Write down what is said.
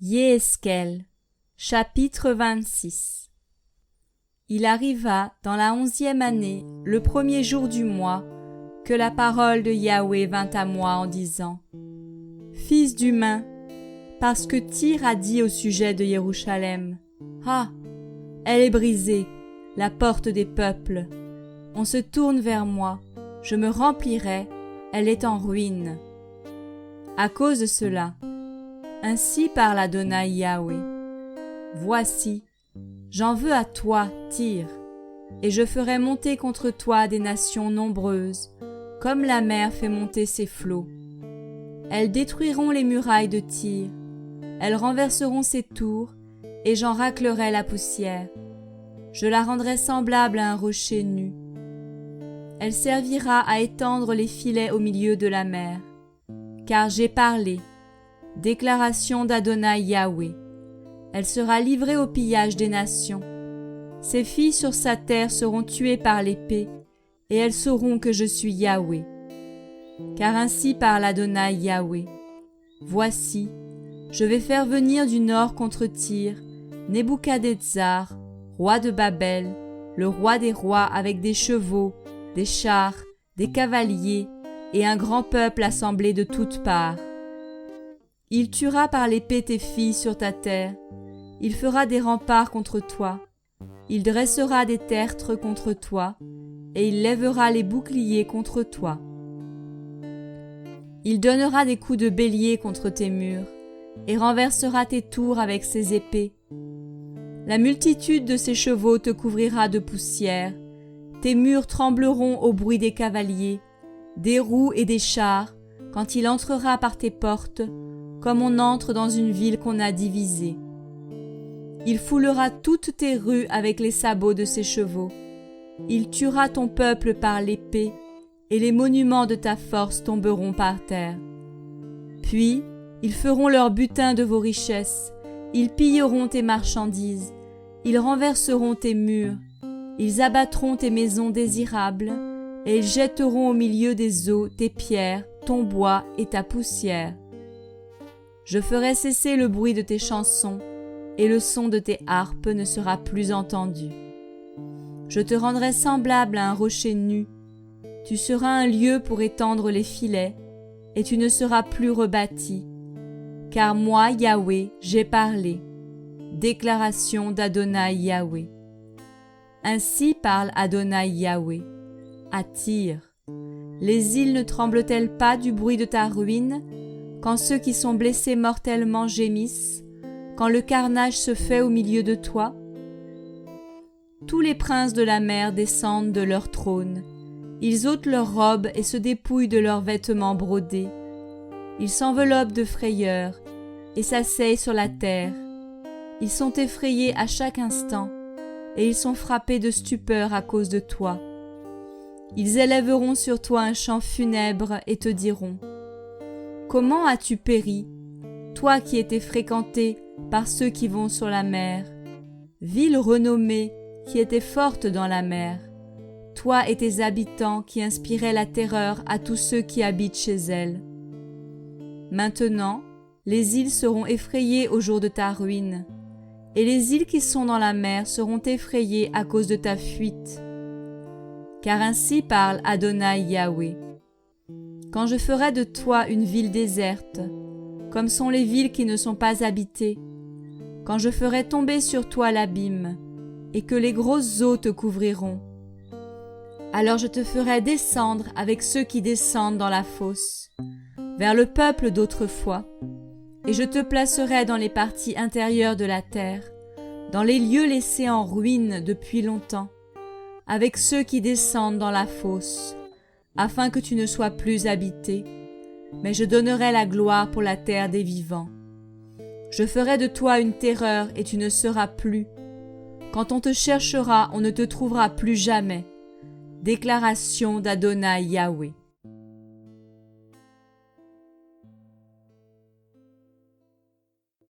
Yéhezkel, chapitre 26. Il arriva dans la 11e année, le premier jour du mois, que la parole de Yahweh vint à moi en disant: Fils d'humain, parce que Tyr a dit au sujet de Jérusalem: Ah, elle est brisée, la porte des peuples. On se tourne vers moi, je me remplirai, elle est en ruine. À cause de cela, ainsi parle Adonai Yahweh. Voici, j'en veux à toi, Tyr, et je ferai monter contre toi des nations nombreuses, comme la mer fait monter ses flots. Elles détruiront les murailles de Tyr, elles renverseront ses tours, et j'en raclerai la poussière. Je la rendrai semblable à un rocher nu. Elle servira à étendre les filets au milieu de la mer. Car j'ai parlé. Déclaration d'Adonai Yahweh. Elle sera livrée au pillage des nations. Ses filles sur sa terre seront tuées par l'épée, et elles sauront que je suis Yahweh. Car ainsi parle Adonai Yahweh. Voici, je vais faire venir du nord contre Tyr, Nebuchadnezzar, roi de Babel, le roi des rois avec des chevaux, des chars, des cavaliers, et un grand peuple assemblé de toutes parts. Il tuera par l'épée tes filles sur ta terre, il fera des remparts contre toi, il dressera des tertres contre toi, et il lèvera les boucliers contre toi. Il donnera des coups de bélier contre tes murs, et renversera tes tours avec ses épées. La multitude de ses chevaux te couvrira de poussière, tes murs trembleront au bruit des cavaliers, des roues et des chars, quand il entrera par tes portes, comme on entre dans une ville qu'on a divisée. Il foulera toutes tes rues avec les sabots de ses chevaux. Il tuera ton peuple par l'épée, et les monuments de ta force tomberont par terre. Puis, ils feront leur butin de vos richesses, ils pilleront tes marchandises, ils renverseront tes murs, ils abattront tes maisons désirables, et ils jetteront au milieu des eaux tes pierres, ton bois et ta poussière. Je ferai cesser le bruit de tes chansons, et le son de tes harpes ne sera plus entendu. Je te rendrai semblable à un rocher nu, tu seras un lieu pour étendre les filets, et tu ne seras plus rebâti. Car moi, Yahweh, j'ai parlé. Déclaration d'Adonai Yahweh. Ainsi parle Adonai Yahweh. À Tyr, les îles ne tremblent-elles pas du bruit de ta ruine, quand ceux qui sont blessés mortellement gémissent, quand le carnage se fait au milieu de toi? Tous les princes de la mer descendent de leur trône, ils ôtent leurs robes et se dépouillent de leurs vêtements brodés. Ils s'enveloppent de frayeur et s'asseyent sur la terre. Ils sont effrayés à chaque instant, et ils sont frappés de stupeur à cause de toi. Ils élèveront sur toi un chant funèbre et te diront: Comment as-tu péri, toi qui étais fréquenté par ceux qui vont sur la mer, ville renommée qui était forte dans la mer, toi et tes habitants qui inspiraient la terreur à tous ceux qui habitent chez elle. Maintenant, les îles seront effrayées au jour de ta ruine, et les îles qui sont dans la mer seront effrayées à cause de ta fuite. Car ainsi parle Adonai Yahweh. Quand je ferai de toi une ville déserte, comme sont les villes qui ne sont pas habitées, quand je ferai tomber sur toi l'abîme, et que les grosses eaux te couvriront, alors je te ferai descendre avec ceux qui descendent dans la fosse, vers le peuple d'autrefois, et je te placerai dans les parties intérieures de la terre, dans les lieux laissés en ruine depuis longtemps, avec ceux qui descendent dans la fosse, afin que tu ne sois plus habité, mais je donnerai la gloire pour la terre des vivants. Je ferai de toi une terreur et tu ne seras plus. Quand on te cherchera, on ne te trouvera plus jamais. Déclaration d'Adonai Yahweh.